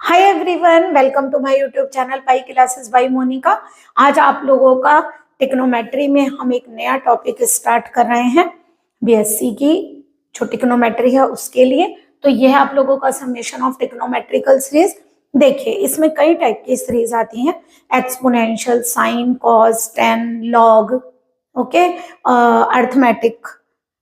Hi everyone, welcome to my YouTube channel pi classes by Monika. आज आप लोगों का टिक्नोमेट्री में हम एक नया टॉपिक स्टार्ट कर रहे हैं। बीएससी की जो टिक्नोमेट्री है उसके लिए तो यह है आप लोगों का समेशन ऑफ टिक्नोमेट्रिकल सीरीज। देखिए, इसमें कई टाइप की सीरीज आती हैं, exponential, sine, cos, tan, log, okay, arithmetic,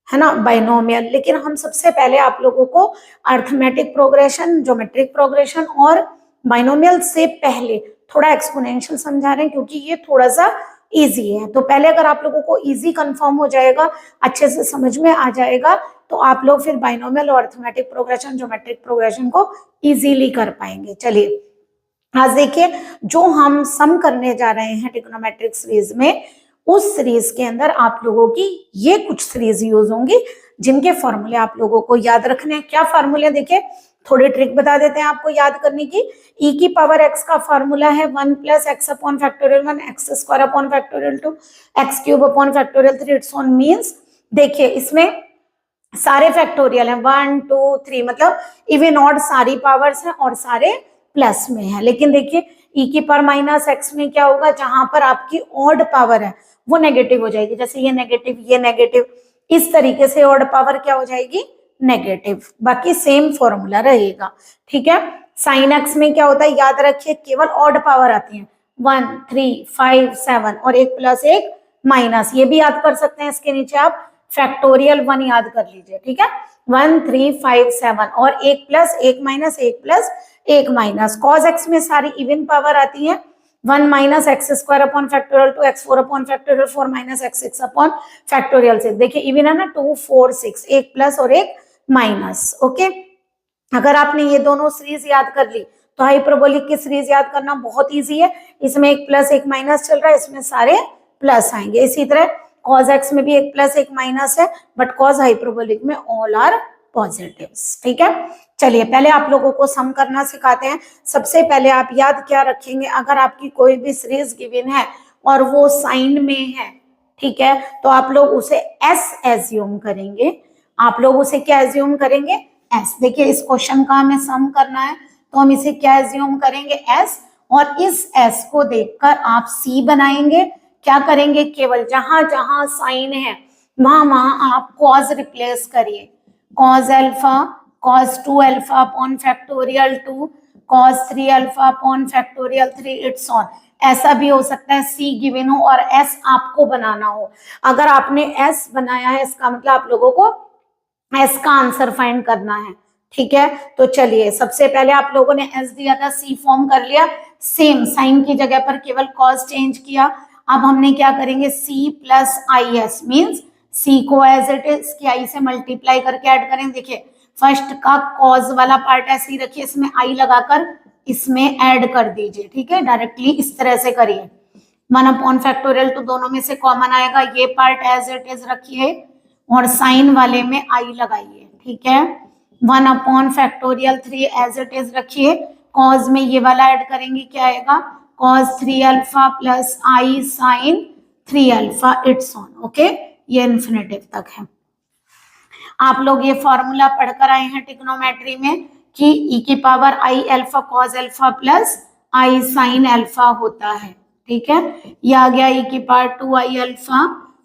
है ना, बाइनोमियल। लेकिन हम सबसे पहले आप लोगों को अर्थमेटिक प्रोग्रेशन, ज्योमेट्रिक प्रोग्रेशन और बाइनोमियल से पहले थोड़ा एक्सपोनेंशियल समझा रहे हैं क्योंकि ये थोड़ा सा इजी है। तो पहले अगर आप लोगों को इजी कंफर्म हो जाएगा, अच्छे से समझ में आ जाएगा, तो आप लोग फिर बाइनोमियल और अर्थमेटिक प्रोग्रेशन, ज्योमेट्रिक प्रोग्रेशन को इजीली कर पाएंगे। चलिए आज देखिए, जो हम सम करने जा रहे हैं ट्रिग्नोमेट्रिक सीरीज में, उस सीरीज के अंदर आप लोगों की ये कुछ सीरीज यूज होंगी जिनके फॉर्मूले आप लोगों को याद रखने हैं। क्या फॉर्मूले, देखिए थोड़ी ट्रिक बता देते हैं आपको याद करने की। e की पावर x का फॉर्मूला है 1 plus x upon factorial 1 x square upon factorial 2 x cube upon factorial 3 it's on means. देखिए इसमें सारे फैक्टोरियल हैं 1 2 3, मतलब इवन ऑड सारी पावर्स हैं और सारे प्लस में है। लेकिन देखिए e की पावर माइनस एक्स में क्या होगा, जहां पर आपकी ऑड पावर है वो नेगेटिव हो जाएगी। जैसे ये नेगेटिव, इस तरीके से ऑड पावर क्या हो जाएगी, नेगेटिव। बाकी सेम फॉर्मूला रहेगा, ठीक है। साइन एक्स में क्या होता है, याद रखिए केवल ऑड पावर आती है 1 3 5 7 और एक प्लस एक माइनस, ये भी याद कर सकते हैं। इसके नीचे आप फैक्टोरियल 1 याद कर लीजिए, ठीक है। 1 3 5 7 और एक प्लस एक माइनस, एक प्लस एक माइनस। कॉस एक्स में सारी इवन पावर आती है 1 minus x square upon factorial 2 X 4 upon factorial 4 minus x 6 upon factorial 6। देखिए इवन है ना, 2 4 6, एक प्लस और एक माइनस, ओके। अगर आपने ये दोनों सीरीज याद कर ली तो हाइपरबोलिक की सीरीज याद करना बहुत इजी है। इसमें एक प्लस एक माइनस चल रहा है, इसमें सारे प्लस आएंगे। इसी तरह कॉस एक्स में भी एक प्लस एक माइनस है, बट कॉस हाइपरबोलिक में ऑल आर पॉजिटिव्स, ठीक है। चलिए पहले आप लोगों को सम करना सिखाते हैं। सबसे पहले आप याद क्या रखेंगे, अगर आपकी कोई भी सीरीज गिवन है और वो साइन में है, ठीक है, तो आप लोग उसे एस एज्यूम करेंगे। आप लोग उसे क्या एज्यूम करेंगे, एस। देखिए इस क्वेश्चन का हमें सम करना है तो हम इसे क्या एज्यूम करेंगे, एस। और इस एस को देखकर आप सी बनाएंगे। क्या करेंगे, केवल जहां जहां साइन है वहां वहां आप कॉज रिप्लेस करिए। Cos alpha, cos 2 alpha upon factorial 2, cos 3 alpha upon factorial 3 it's on. ऐसा भी हो सकता है सी गिवन हो और एस आपको बनाना हो। अगर आपने एस बनाया है इसका मतलब आप लोगों को एस का आंसर फाइंड करना है, ठीक है। तो चलिए सबसे पहले आप लोगों ने एस दिया था, सी फॉर्म कर लिया। सेम साइन की जगह पर केवल कॉस चेंज किया। अब हमने क्या करेंगे, सी प्लस आई एस मीन्स सी को एज इट इज की आई से मल्टीप्लाई करके ऐड करें। देखिए फर्स्ट का कॉज वाला पार्ट ऐसे ही रखिए, इसमें आई लगाकर इसमें ऐड कर दीजिए, ठीक है। डायरेक्टली इस तरह से करिए। 1 अपॉन फैक्टोरियल तो दोनों में से कॉमन आएगा, ये पार्ट एज इट इज रखिए और साइन वाले में आई लगाइए, ठीक है। 1 upon factorial 3 as it is रखिए। कॉज में ये वाला ऐड करेंगे, क्या आएगा, cos 3 alpha plus I sine 3 alpha it's on, okay. ये इन्फिनिटिव तक है। आप लोग ये फॉर्मूला पढ़कर आए हैं टिग्नोमेट्री में कि ई की power I alpha cos alpha plus I sine alpha होता है, ठीक है। ये आ गया ई की पावर 2 आई अल्फा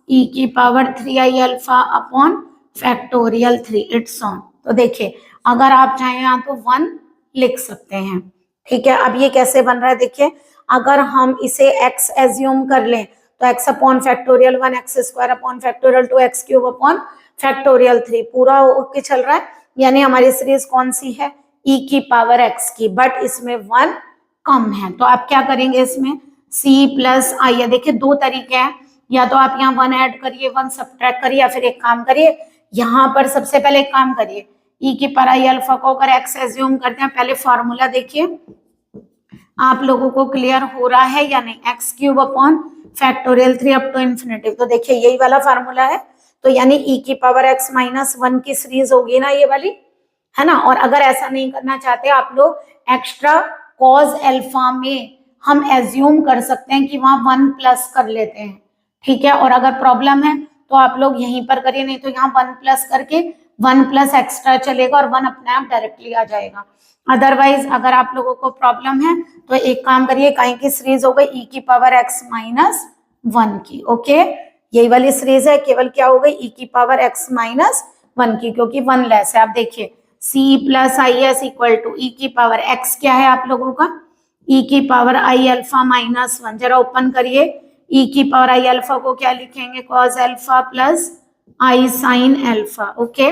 ई की power 3 I alpha upon factorial 3 it's on. तो देखिए अगर आप चाहें यहाँ तो 1 लिख सकते हैं, ठीक है। अब ये कैसे बन रहा है, देखिए अगर हम इसे x एज्यूम कर लें तो x upon factorial 1 x square upon factorial 2 x cube upon factorial 3 पूरा ओके चल रहा है। यानी हमारी सीरीज कौन सी है, e की पावर x की, बट इसमें 1 कम है। तो आप क्या करेंगे, इसमें c प्लस आई। देखिए दो तरीके हैं, या तो आप यहाँ 1 ऐड करिए 1 सब्ट्रैक्ट करिए, या फिर एक काम करिए यहाँ पर सबसे पहले एक काम करिए, e की पावर आई अल्फा को अगर x एज्यूम करते हैं, पहले फॉर्मूला देखिए आप लोगों को क्लियर हो रहा है या नहीं। X cube upon factorial 3 up to infinity, तो देखिए यही वाला फार्मूला है। तो यानी e की पावर x माइनस 1 की सीरीज होगी ना ये वाली, है ना। और अगर ऐसा नहीं करना चाहते आप लोग, एक्स्ट्रा कॉस अल्फा में हम एज्यूम कर सकते हैं कि वहां 1 प्लस कर लेते हैं, ठीक है। और अगर प्रॉब्लम है तो आप लोग यहीं पर करिए, नहीं तो यहाँ 1 प्लस करके 1 प्लस एक्स्ट्रा चलेगा और 1 अपने आप डायरेक्टली आ जाएगा। अदरवाइज अगर आप लोगों को प्रॉब्लम है तो एक काम करिए, काई की सीरीज हो गई e की पावर x माइनस 1 की। ओके, यही वाली सीरीज है, केवल क्या हो गई e की पावर x माइनस 1 की, क्योंकि 1 लेस है। आप देखिए c plus I S equal to e की पावर x क्या है आप लोगों का, e की पावर आई अल्फा माइनस 1। जरा ओपन करिए, e की पावर आई अल्फा को क्या लिखेंगे, कॉस अल्फा प्लस आई साइन अल्फा। ओके,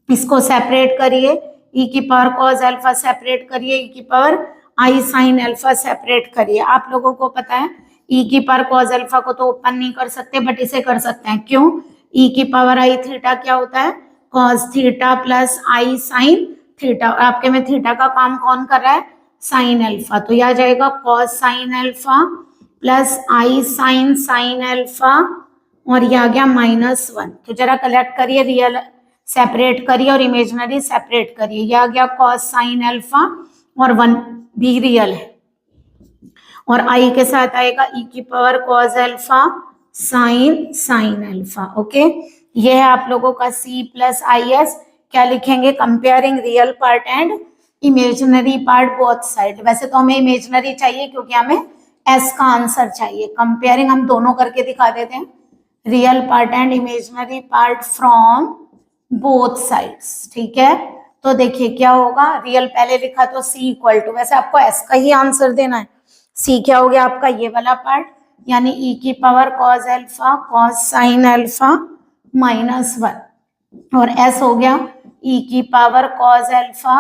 इसको सेपरेट करिए, e की पावर कॉस अल्फा सेपरेट करिए, e की पावर आई साइन अल्फा सेपरेट करिए। आप लोगों को पता है e की पावर कॉस अल्फा को तो ओपन नहीं कर सकते, बट इसे कर सकते हैं। क्यों, e की पावर आई थीटा क्या होता है, कॉस थीटा प्लस आई साइन थीटा। आपके में थीटा का काम कौन कर रहा है, साइन अल्फा, तो यह आ जाएगा कॉस साइन अल्फा प्लस आई साइन साइन अल्फा, और ये आ गया -1। तो जरा कलेक्ट करिए, रियल सेपरेट करिए और इमेजिनरी सेपरेट करिए। यह आ गया कॉस साइन अल्फा और 1 भी रियल है, और आई के साथ आएगा e की power cos alpha sign sine alpha. Okay, ये है आप लोगों का c प्लस आई एस। क्या लिखेंगे, comparing real part and imaginary part both side. वैसे तो हमें इमेजिनरी चाहिए क्योंकि हमें s का आंसर चाहिए। कंपेयरिंग हम दोनों करके दिखा देते हैं, real part and imaginary part from both sides. ठीक है, तो देखिए क्या होगा, रियल पहले लिखा तो c इक्वल टू, वैसे आपको s का ही आंसर देना है। c क्या हो गया आपका ये वाला पार्ट, यानी e की power cos alpha cos sine alpha -1, और s हो गया e की power cos alpha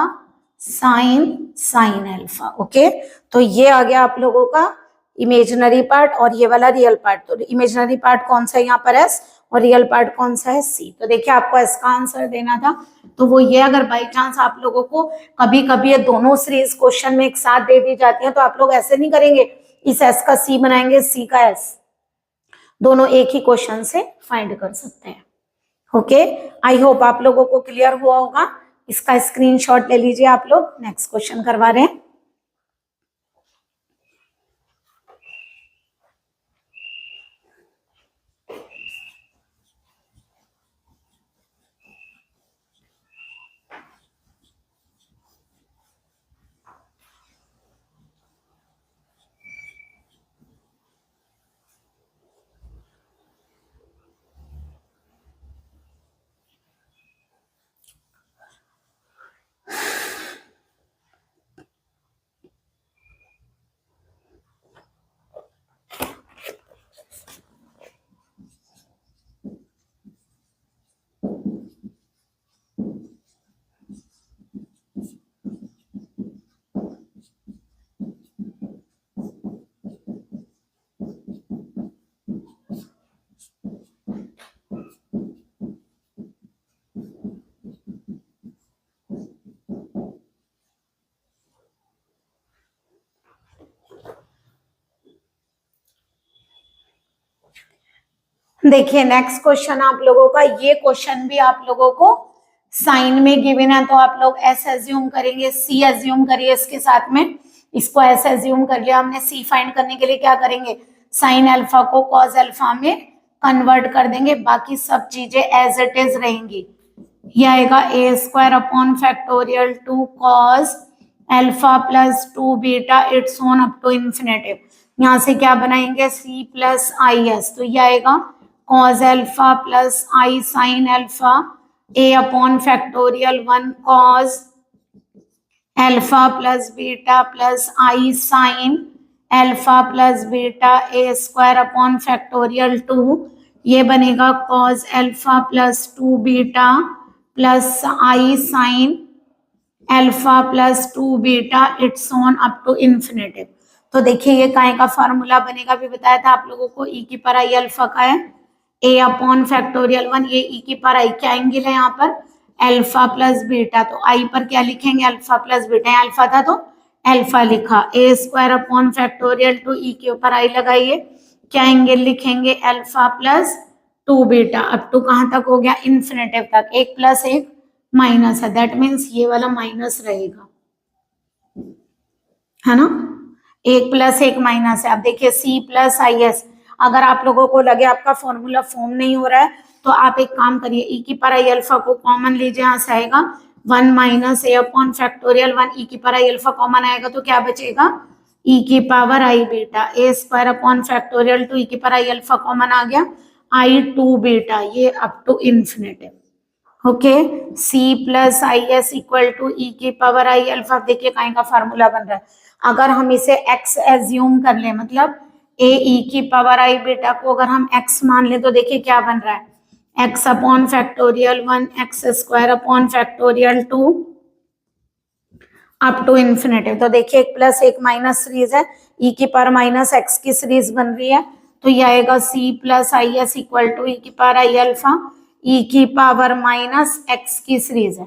sign sine alpha. Okay, तो ये आ गया आप लोगों का इमेजिनरी पार्ट और ये वाला रियल पार्ट। तो इमेजिनरी पार्ट कौन सा है यहाँ पर s, और रियल पार्ट कौन सा है c। तो देखिए आपको s का आंसर देना था, तो वो ये, अगर बाई चांस आप लोगों को कभी कभी ये दोनों सीरीज क्वेश्चन में एक साथ दे दी जाती है, तो आप लोग ऐसे नहीं करेंगे इस s का c बनाएंगे, c का s, दोनों एक ही क्वेश्चन से फाइंड कर सकते हैं। ओके, आई होप आप लोगों को क्लियर हुआ होगा। इसका स्क्रीनशॉट ले लीजिए आप लोग, नेक्स्ट क्वेश्चन करवा रहे हैं। देखिए नेक्स्ट क्वेश्चन आप लोगों का, ये क्वेश्चन भी आप लोगों को साइन में गिवन है, तो आप लोग एस एज्यूम करेंगे, सी एज्यूम करिए इसके साथ में, इसको एस एज्यूम कर लिया हमने। सी फाइंड करने के लिए क्या करेंगे, साइन अल्फा को कॉस अल्फा में कन्वर्ट कर देंगे, बाकी सब चीजें एज इट इज रहेंगी। ये आएगा A square upon factorial 2 cos alpha plus 2 beta it's on up to infinitive. यहाँ से क्या बनाएंगे, सी प्लस आई एस, तो ये आएगा cos alpha plus I sine alpha a upon factorial 1 cos alpha plus beta plus I sine alpha plus beta a square upon factorial 2, ये बनेगा cos alpha plus 2 beta plus I sine alpha plus 2 beta it's on up to infinitive. तो देखिए ये काय का formula बनेगा, भी बताया था आप लोगों को, e की पावर आई अल्फा का है a अपॉन फैक्टोरियल 1, ये e की पावर आई क्या एंगल है यहाँ पर, अल्फा प्लस बीटा, तो i पर क्या लिखेंगे, अल्फा प्लस बीटा, यहाँ अल्फा था तो अल्फा लिखा, a square upon factorial 2, e के ऊपर i लगाइए, क्या एंगल लिखेंगे, alpha plus 2 beta, up to कहाँ तक हो गया, इन्फिनेटिव तक, एक प्लस एक माइनस है, दैट मीन्स ये वाला माइनस रहेगा, है ना, एक प्लस एक माइनस है। अब देखिए c प्लस आई एस, अगर आप लोगों को लगे आपका फॉर्मूला फॉर्म नहीं हो रहा है तो आप एक काम करिए, ई की पावर आई अल्फा को कॉमन लीजिए, यहाँ से आएगा 1 माइनस ए अपॉन फैक्टोरियल 1, ई की पावर आई अल्फा कॉमन आएगा तो क्या बचेगा, ई की power I beta, A square upon factorial 2, E की पावर आई अल्फा कॉमन आ गया, आई 2 बीटा, ये up to infinity. Okay, C plus I S equal to E की पावर आई अल्फा। देखिए काहे का फार्मूला बन रहा है, अगर हम इसे x एज्यूम कर ले, मतलब ए ई की पावर आई बेटा को अगर हम x मान ले, तो देखिए क्या बन रहा है, x upon factorial 1, x square upon factorial 2 up to infinity. तो देखिए एक प्लस एक माइनस सीरीज है, ई की पावर माइनस एक्स की सीरीज बन रही है, तो ये आएगा C plus I S equal to E की पावर आई अल्फा, ई की पावर माइनस एक्स की सीरीज है।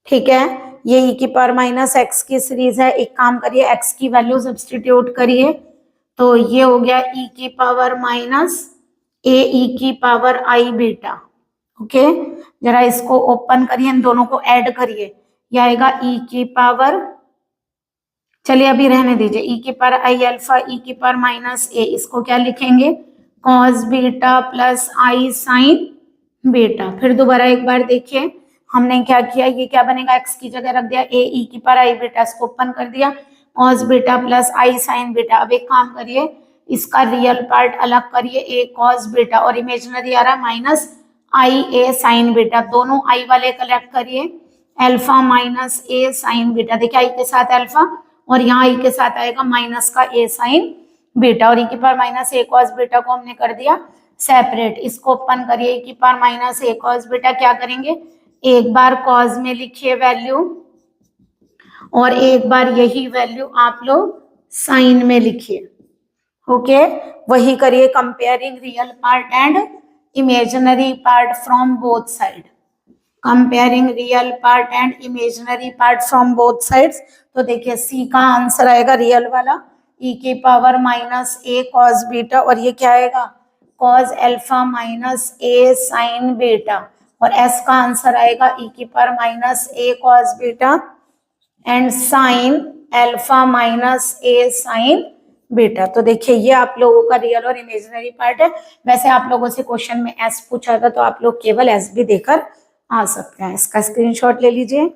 ठीक है, ये ई की पावर माइनस एक्स की सीरीज है। एक काम करिए, एक्स की वैल्यू सब्स्टिट्यूट करिए, तो ये हो गया ई की पावर माइनस ए ई की पावर आई बीटा। ओके, जरा इसको ओपन करिए, इन दोनों को ऐड करिए, ये आएगा ई की पावर, चलिए अभी रहने दीजिए, ई की पावर आई अल्फा ई की पावर माइनस ए, इसको क्या लिखेंगे, कॉस बीटा प्लस आई साइन बीटा। फिर दोबारा एक बार देखिए हमने क्या किया, ये क्या बनेगा, एक्स की जगह रख दिया ए ई की पावर आई बीटा, इसको ओपन कर दिया, कॉस बीटा प्लस आई साइन बीटा। अब एक काम करिए, इसका रियल पार्ट अलग करिए, ए कॉस बीटा, और इमेजिनरी आ रहा है माइनस आई ए साइन बीटा, दोनों आई वाले कलेक्ट करिए, अल्फा माइनस ए साइन बीटा। देखिए आई के साथ अल्फा और यहाँ आई के साथ आएगा माइनस का ए साइन बीटा, और ई की पावर माइनस ए कॉस बीटा को हमने कर दिया सेपरेट। इसको ओपन करिए, ई की पावर माइनस ए कॉस बीटा, क्या करेंगे, एक बार कॉस में लिखिए वैल्यू और एक बार यही वैल्यू आप लोग साइन में लिखिए। ओके, वही करिए, comparing real part and imaginary part from both side, comparing real part and imaginary part from both sides. तो देखिए सी का आंसर आएगा रियल वाला, ई की पावर माइनस ए कॉस बीटा, और ये क्या आएगा, कॉस अल्फा माइनस ए साइन बीटा, और एस का आंसर आएगा ई की power minus A cos beta and sine alpha minus A sign beta. तो देखिए ये आप लोगों का रियल और इमेजिनरी पार्ट है। वैसे आप लोगों से क्वेश्चन में एस पूछा था, तो आप लोग केवल एस भी देकर आ सकते हैं। इसका स्क्रीनशॉट ले लीजिए।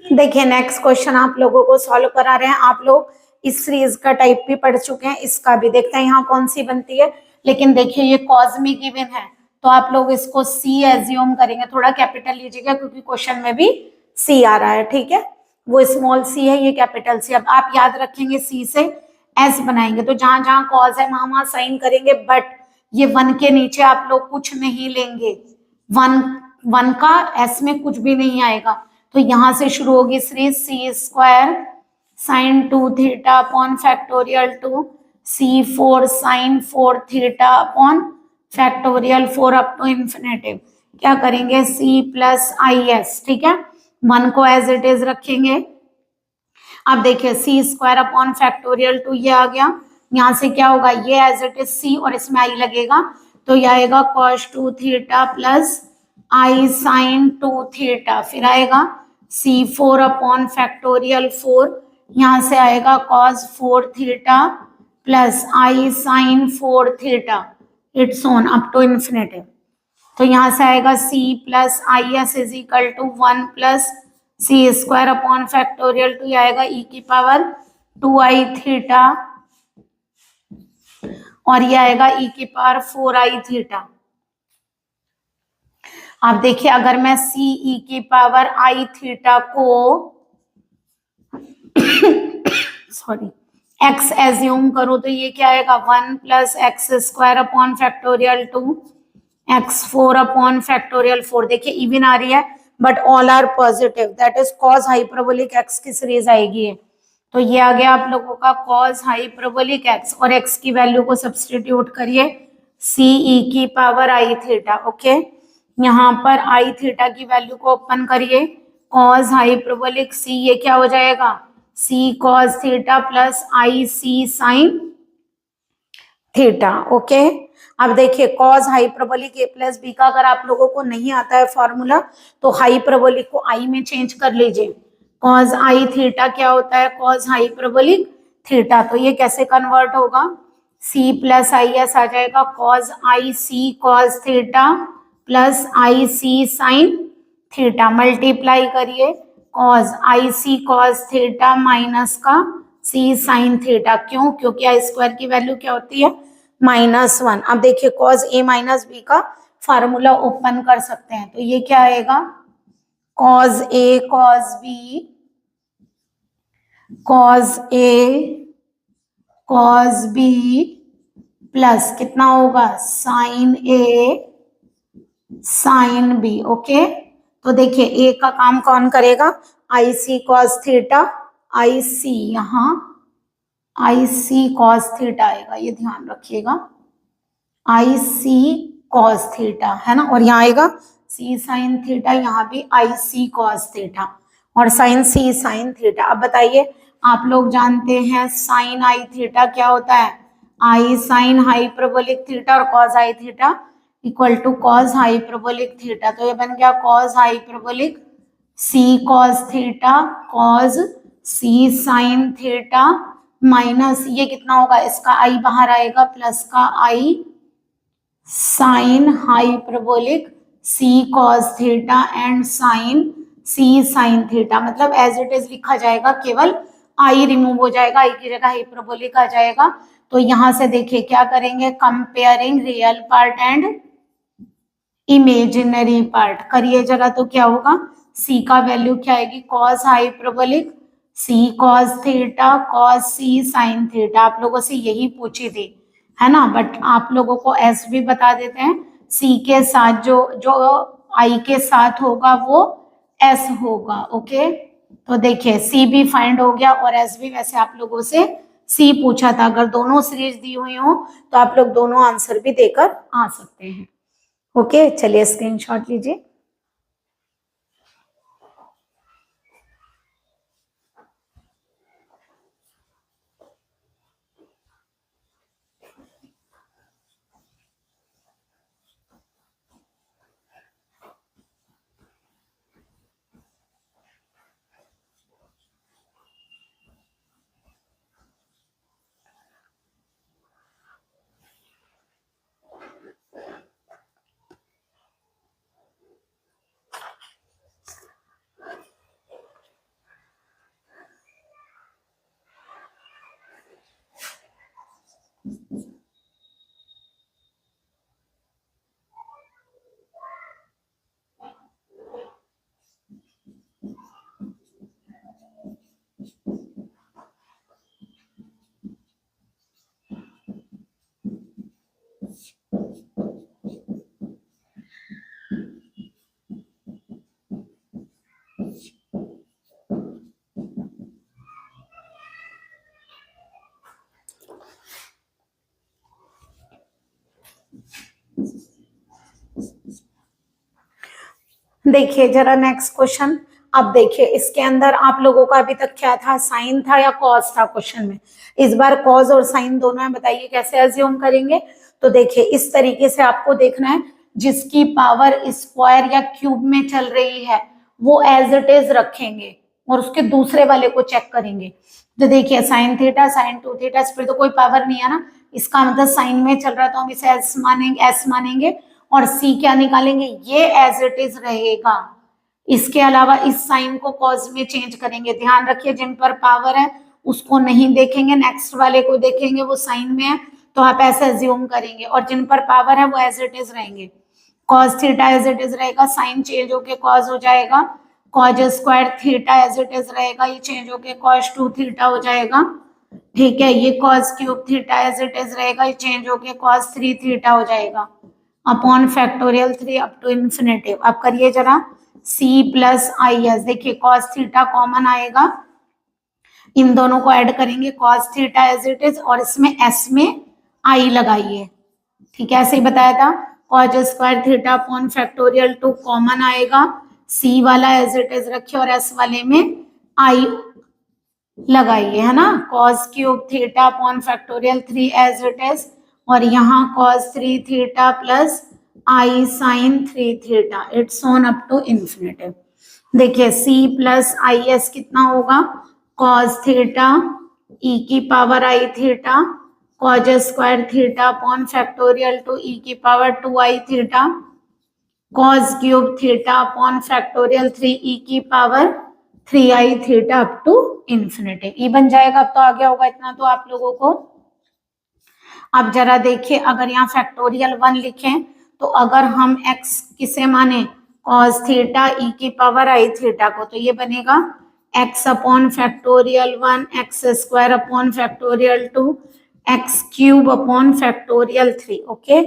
देखिए नेक्स्ट क्वेश्चन आप लोगों को सॉल्व करा रहे हैं। आप लोग इस सीरीज का टाइप भी पढ़ चुके हैं, इसका भी देखते हैं यहाँ कौन सी बनती है। लेकिन देखिए ये कॉस में गिवन है, तो आप लोग इसको सी एज्यूम करेंगे, थोड़ा कैपिटल लीजिएगा क्योंकि क्वेश्चन में भी सी आ रहा है। ठीक है, वो स्मॉल सी है, ये कैपिटल सी। अब आप याद रखेंगे सी से एस बनाएंगे, तो जहां जहां कॉस है वहां वहां साइन करेंगे, बट ये 1 के नीचे आप लोग कुछ नहीं लेंगे, 1 का एस में कुछ भी नहीं आएगा। तो यहां से शुरू होगी series, C square sine 2 theta upon factorial 2, C 4 sine 4 theta upon factorial 4 up to infinitive. क्या करेंगे, सी प्लस आई एस। ठीक है, 1 को एज इट इज रखेंगे। अब देखिए सी स्क्वायर अपॉन फैक्टोरियल 2 ये आ गया, यहाँ से क्या होगा, ये एज इट इज सी और इसमें आई लगेगा, तो ये आएगा cos 2 थीटा प्लस आई साइन 2 थीटा, फिर आएगा C4 अपॉन फैक्टोरियल 4, यहाँ से आएगा cos 4 theta plus I sin 4 theta, it's on up to infinity. तो यहाँ से आएगा C plus I S is equal to 1 plus C square upon factorial 2, आएगा e की पावर 2i थीटा और ये आएगा e की पावर 4i थीटा। आप देखिए अगर मैं सी ई की पावर आई थीटा को सॉरी एक्स एज्यूम करूं तो ये क्या आएगा 1 plus X square upon factorial 2 X 4 upon factorial 4। देखिए इवन आ रही है but all are positive, that is cos hyperbolic X की सीरीज आएगी। तो ये आ गया आप लोगों का कॉस हाइपरबोलिक एक्स और एक्स की वैल्यू को सब्सटीट्यूट करिए सी ई की पावर आई थीटा। ओके, यहाँ पर आई थीटा की वैल्यू को ओपन करिए, कॉस हाइपरबोलिक सी, ये क्या हो जाएगा सी कॉस थीटा प्लस आई सी साइन थीटा। ओके, अब देखिए कॉस हाइपरबोलिक ए प्लस बी का अगर आप लोगों को नहीं आता है फॉर्मूला तो हाइपरबोलिक को आई में चेंज कर लीजिए। कॉस आई थीटा क्या होता है कॉस हाइपरबोलिक थीटा, तो ये कैसे कन्वर्ट होगा सी प्लस आई एस आ जाएगा कॉस आई सी कॉस थीटा प्लस आई सी साइन थीटा, मल्टीप्लाई करिए कॉस आई सी कॉस थीटा माइनस का सी साइन थीटा। क्यों? क्योंकि आई स्क्वायर की वैल्यू क्या होती है -1। अब देखिए कॉस ए माइनस बी का फार्मूला ओपन कर सकते हैं, तो ये क्या आएगा cos A cos B cos A cos B plus कितना होगा साइन ए साइन बी। ओके, तो देखिए ए का काम कौन करेगा आई सी कॉस थीटा, आई सी यहाँ आई सी कॉस थीटा आएगा, ये ध्यान रखिएगा आई सी कॉस थीटा है ना, और यहाँ आएगा सी साइन थीटा, यहाँ भी आई सी कॉस थीटा और साइन सी साइन थीटा। अब बताइए आप लोग जानते हैं साइन आई थीटा क्या होता है आई साइन हाइपरबोलिक थीटा और cos I theta equal to cos hyperbolic theta. तो ये बन गया cos hyperbolic C cos theta cos C sine theta minus ये कितना होगा इसका आई बाहर आएगा प्लस का I sine hyperbolic C cos theta and sine C sine theta, मतलब एज इट इज लिखा जाएगा, केवल आई रिमूव हो जाएगा, आई की जगह हाइपरबोलिक आ जाएगा। तो यहां से देखिए क्या करेंगे comparing real part and imaginary part करिए जरा, तो क्या होगा सी का वैल्यू क्या आएगी cos hyperbolic C cos theta cos C sine theta. आप लोगों से यही पूछी थी है ना, बट आप लोगों को एस भी बता देते हैं, सी के साथ जो आई के साथ होगा वो एस होगा। ओके, तो देखिए सी भी फाइंड हो गया और एस भी। वैसे आप लोगों से सी पूछा था, अगर दोनों सीरीज दी हुई हो तो आप लोग दोनों आंसर भी देकर आ सकते हैं। ओके, चलिए स्क्रीनशॉट लीजिए। देखिए जरा नेक्स्ट क्वेश्चन। अब देखिए इसके अंदर आप लोगों का अभी तक क्या था साइन था या कॉस था क्वेश्चन में, इस बार कॉस और साइन दोनों है। बताइए कैसे अज्यूम करेंगे। तो देखिए इस तरीके से आपको देखना है, जिसकी पावर स्क्वायर या क्यूब में चल रही है वो एज इट इज रखेंगे और उसके दूसरे वाले को चेक करेंगे। तो देखिए साइन थीटा, साइन 2 थीटा, इस पर तो कोई पावर नहीं है ना, इसका मतलब साइन में चल रहा है तो हम इसे एस मानेंगे और सी क्या निकालेंगे, ये एज इट इज रहेगा। इसके अलावा इस साइन को कॉज में चेंज करेंगे। ध्यान रखिए जिन पर पावर है उसको नहीं देखेंगे, नेक्स्ट वाले को देखेंगे, वो साइन में है तो आप ऐसे अज्यूम करेंगे, और जिन पर पावर है वो एज इट इज रहेंगे। Cos theta as it is रहेगा, साइन चेंज होके कॉस हो जाएगा। Cos square theta as it is रहेगा, ये चेंज होके कॉस 2 थीटा हो जाएगा। ठीक है, ये cos cube theta as it is रहेगा, ये चेंज होके कॉस 3 थीटा हो जाएगा upon factorial 3 up to infinity. अब करिए जरा c प्लस आई एस, देखिए कॉस थीटा कॉमन आएगा, इन दोनों को ऐड करेंगे, cos theta as it is, और इसमें s में i लगाइए। ठीक है, ऐसे ही बताया था, cos square theta upon factorial 2 common आएगा, c वाला एज इट इज रखिए और s वाले में i लगाइए, है ना। cos cube theta upon factorial 3 as it is, और यहाँ cos 3 theta plus i sine 3 theta, it's on up to infinity. देखिए c प्लस आई एस कितना होगा, cos थीटा e की power I theta, cos square theta upon factorial 2 e की power 2 I theta, cos cube theta upon factorial 3 e की power 3 I theta up to infinity. ये बन जाएगा। अब तो आ गया होगा इतना तो आप लोगों को। अब जरा देखिए, अगर यहाँ फैक्टोरियल 1 लिखें तो अगर हम x किसे माने, cos थीटा e की पावर आई थीटा को, तो ये बनेगा x upon factorial 1 x square upon factorial 2 x cube upon factorial 3। Okay,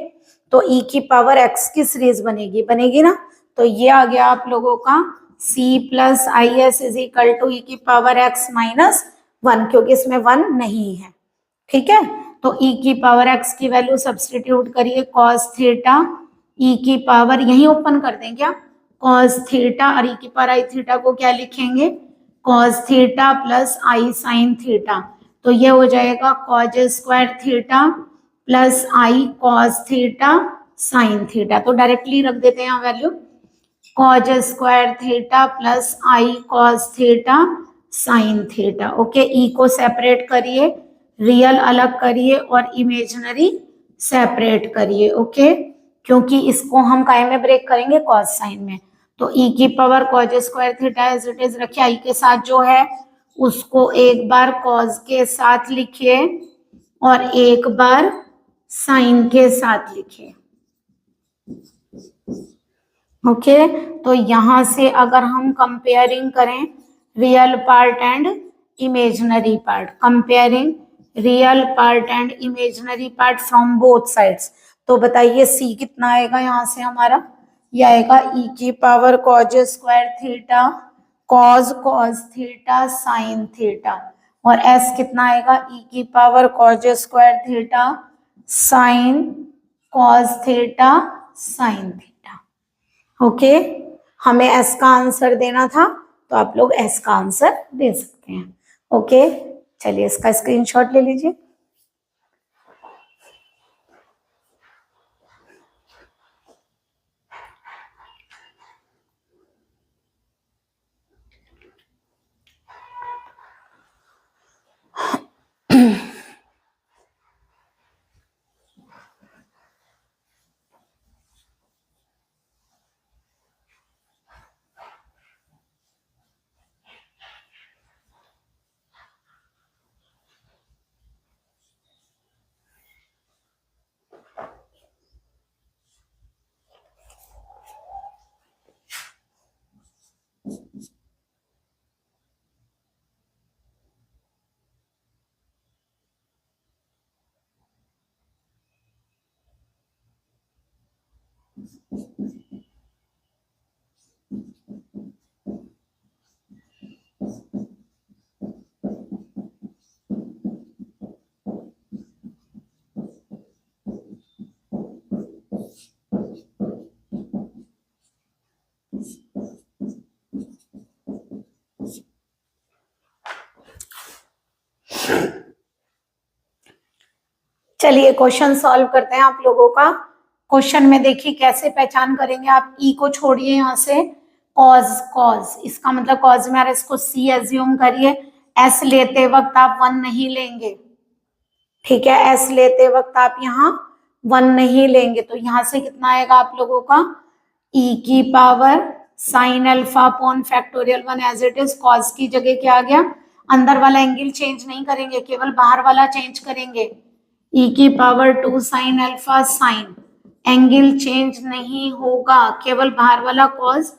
तो e की पावर x की सीरीज बनेगी ना, तो ये आ गया आप लोगों का c plus I S is equal to e की पावर x माइनस 1, क्योंकि इसमें 1 नहीं है। ठीक है, तो e की पावर x की वैल्यू सब्सटीट्यूट करिए, cos थीटा e की पावर, यही ओपन कर दें क्या, cos थीटा, और e की पावर आई थीटा को क्या लिखेंगे, cos थीटा प्लस आई साइन थीटा, तो ये हो जाएगा cos square theta plus I cos theta sine theta. तो डायरेक्टली रख देते हैं यहाँ value, cos square theta plus I cos theta sine theta. Okay, E को सेपरेट करिए, रियल अलग करिए और इमेजिनरी सेपरेट करिए। ओके, क्योंकि इसको हम काय में ब्रेक करेंगे, cos साइन में। तो e की power cos square theta as it is रखिए, i के साथ जो है उसको एक बार cos के साथ लिखिए और एक बार साइन के साथ लिखिए। ओके, तो यहां से अगर हम कंपेयरिंग करें real part and imaginary part, comparing real part and imaginary part from both sides, तो बताइए c कितना आएगा यहाँ से हमारा, ये आएगा e की power cos square theta cos theta sine theta, और s कितना आएगा, e की power cos square theta sine cos theta sine theta. Okay, हमें s का आंसर देना था तो आप लोग s का आंसर दे सकते हैं। ओके, चलिए इसका स्क्रीनशॉट ले लीजिए। चलिए क्वेश्चन सॉल्व करते हैं आप लोगों का। क्वेश्चन में देखिए कैसे पहचान करेंगे आप, ई को छोड़िए यहाँ से, कॉज इसका मतलब कॉज में आ रहा है, इसको सी एज्यूम करिए। एस लेते वक्त आप 1 नहीं लेंगे, ठीक है, एस लेते वक्त आप यहाँ 1 नहीं लेंगे, तो यहां से कितना आएगा आप लोगों का ई की power sine alpha upon factorial 1 as it is. Cos की जगह क्या आ गया, अंदर वाला एंगल चेंज नहीं करेंगे, केवल बाहर वाला चेंज करेंगे। ई की power 2 sign alpha sign, angle change नहीं होगा, केवल बाहर वाला कॉज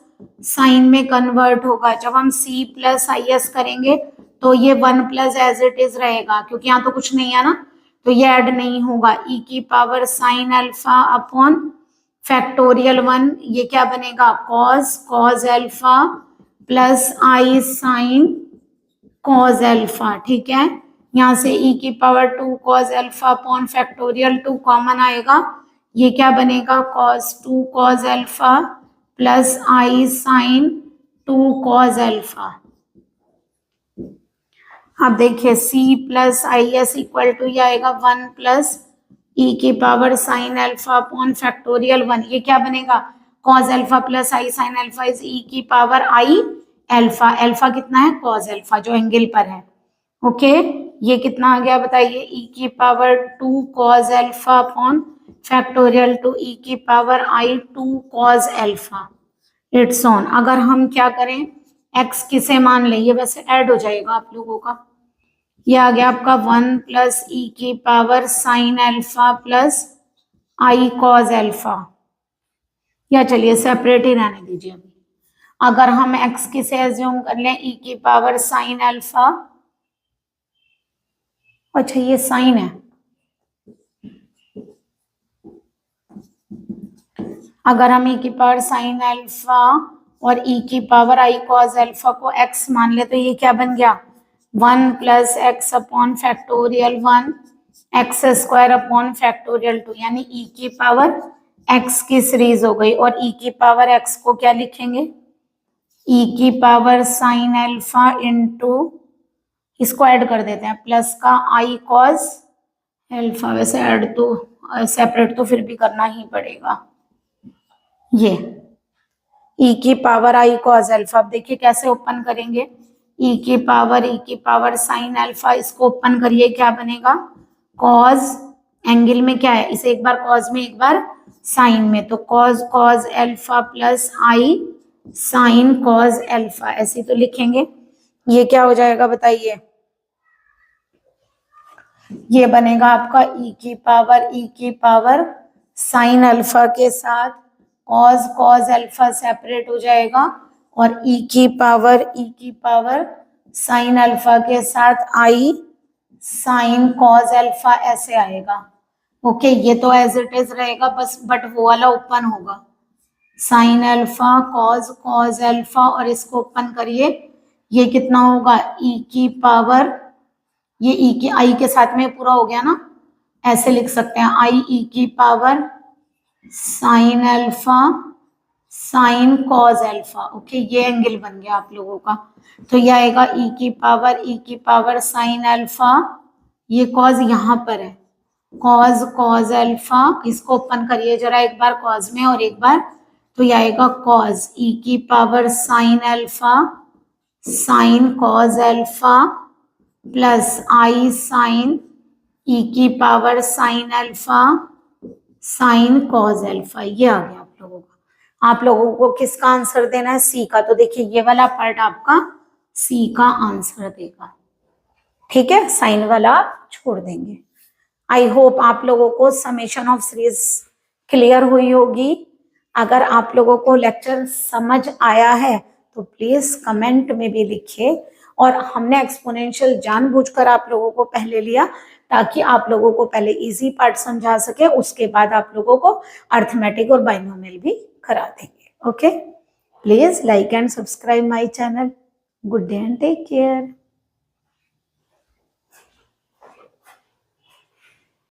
साइन में कन्वर्ट होगा। जब हम सी प्लस आई एस करेंगे तो ये 1 प्लस एज इट इज रहेगा, क्योंकि यहाँ तो कुछ नहीं है ना, तो ये ऐड नहीं होगा। ई की power sine alpha upon factorial 1, ये क्या बनेगा कॉज अल्फा प्लस आई साइन कॉज अल्फा, ठीक है। यहाँ से ई की power 2 cos alpha upon factorial 2 common आएगा, ये क्या बनेगा कॉस 2 कॉज अल्फा प्लस आई साइन 2 कॉज अल्फा। अब देखिए C plus I S equal to ये आएगा 1 प्लस ई की power sine alpha upon factorial 1, ये क्या बनेगा cos alpha plus I sine alpha is E की पावर आई अल्फा। अल्फा कितना है कॉज अल्फा जो एंगल पर है, ओके। ये कितना आ गया बताइए ई की power 2 cos alpha upon factorial 2 E की power I 2 cos alpha. It's on. अगर हम क्या करें x किसे मान लें, ये वैसे ऐड हो जाएगा आप लोगों का, ये आ गया आपका 1 प्लस ई की पावर साइन अल्फा प्लस आई कॉज अल्फा, या चलिए सेपरेट ही रहने दीजिए अभी। अगर हम x किसे एज्यूम कर लें ई की पावर साइन अल्फा, अच्छा ये साइन है, अगर हम ई की पावर साइन अल्फा और ई की पावर आई कॉज अल्फा को x मान ले तो ये क्या बन गया 1 plus x upon factorial 1 x square upon factorial 2, यानी ई की पावर x की सीरीज हो गई। और ई की पावर x को क्या लिखेंगे ई की पावर साइन अल्फा इंटू, इसको ऐड कर देते हैं प्लस का आई कॉज अल्फा, वैसे ऐड तो सेपरेट तो फिर भी करना ही पड़ेगा, ये ई की पावर आई कॉज अल्फा। अब देखिए कैसे ओपन करेंगे, ई की पावर साइन अल्फा, इसको ओपन करिए क्या बनेगा कॉज, एंगल में क्या है इसे एक बार कॉज में एक बार साइन में, तो कॉज अल्फा प्लस आई साइन कॉज अल्फा, ऐसे तो लिखेंगे। ये क्या हो जाएगा बताइए, ये बनेगा आपका ई की पावर साइन अल्फा के साथ कॉज अल्फा सेपरेट हो जाएगा, और ई की पावर साइन अल्फा के साथ आई साइन कॉज अल्फा ऐसे आएगा, ओके। ये तो एज इट इज रहेगा बस, बट वो वाला ओपन होगा साइन अल्फा कॉज अल्फा, और इसको ओपन करिए, ये कितना होगा ई की पावर, ये ई की आई के साथ में पूरा हो गया ना, ऐसे लिख सकते हैं आई ई की power sine alpha sine cos alpha, okay. ये एंगल बन गया आप लोगों का, तो ये आएगा ई की पावर साइन अल्फा, ये कॉज यहाँ पर है कॉज अल्फा, इसको ओपन करिए जरा एक बार कॉज में और एक बार, तो ये आएगा कॉज ई की power sine alpha sine cos alpha plus आई साइन ई की power sine alpha sine cos alpha. ये आ गया आप लोगों का। आप लोगों को किसका आंसर देना है सी का, तो देखिए ये वाला पार्ट आपका सी का आंसर देगा, ठीक है, साइन वाला छोड़ देंगे। आई होप आप लोगों को समेशन ऑफ सीरीज क्लियर हुई होगी। अगर आप लोगों को लेक्चर समझ आया है तो प्लीज कमेंट में भी लिखिए, और हमने एक्सपोनेंशियल जानबूझकर आप लोगों को पहले लिया ताकि आप लोगों को पहले इजी पार्ट समझा सके, उसके बाद आप लोगों को अर्थमेटिक और बाइनोमियल भी करा देंगे, okay. Please like and subscribe my channel. Good day and take care.